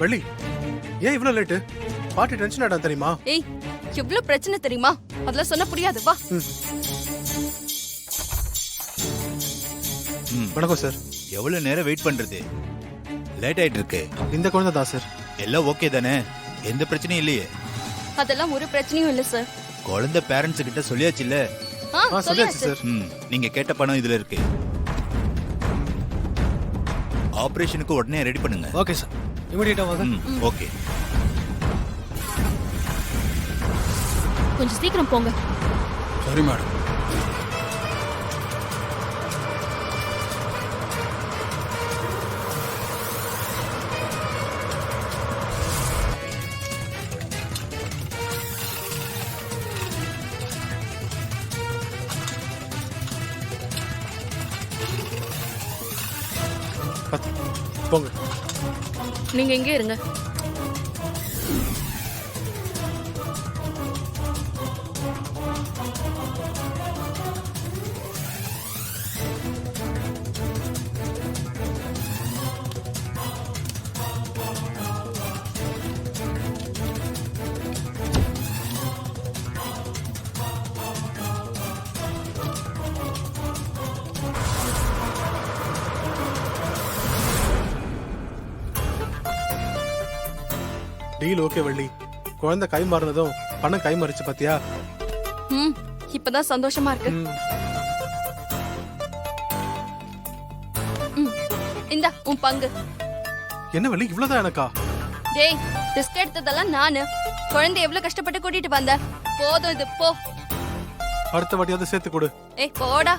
வள்ளி, ஏன் இவ்ளோ லேட்டு? பாட்டி டென்ஷன் ஆடா தெரியுமா? ஏய், எவ்வளவு பிரச்சனை தெரியுமா? அதெல்லாம் சொன்ன புரியாது. வா. வணக்கம் சார். எவ்வளவு நேரம் வெயிட் பண்றது? லேட் ஆயிட்டு இருக்கு. இந்த குழந்தை தான் சார். எல்லாம் ஓகே தானே? எந்த பிரச்சனையும் இல்லையே? அதெல்லாம் ஒரு பிரச்சனையும் இல்ல சார். குழந்தை பேரண்ட்ஸ் கிட்ட சொல்லியாச்சு இல்ல? சொல்லியாச்சு சார். நீங்க கேட்ட பணம் இதுல இருக்கு. ஆபரேஷனுக்கு உடனே ரெடி பண்ணுங்க. Okay sir. இமிடியேட்டா வாங்க. ஓகே. கொஞ்சம் சீக்கிரம் போங்க. சரி மேடம். போங்க. நீங்க எங்கே இருங்க. Deal okay Valli. குழந்தை கை மாறினதும் பணம் கை மாறிச்சு பாத்தியா? இப்பதான் சந்தோஷமா இருக்கு. இந்தா உன் பங்கு. என்ன வள்ளி, இவ்வளவுதான் எனக்கா? டேய், ரிஸ்க் எடுத்ததெல்லாம் நானு. குழந்தை எவ்வளவு கஷ்டப்பட்டு கூட்டிட்டு வந்த. போதும், இது போ. அடுத்த வாட்டியாவது சேர்த்து கொடு. ஏய், போடா.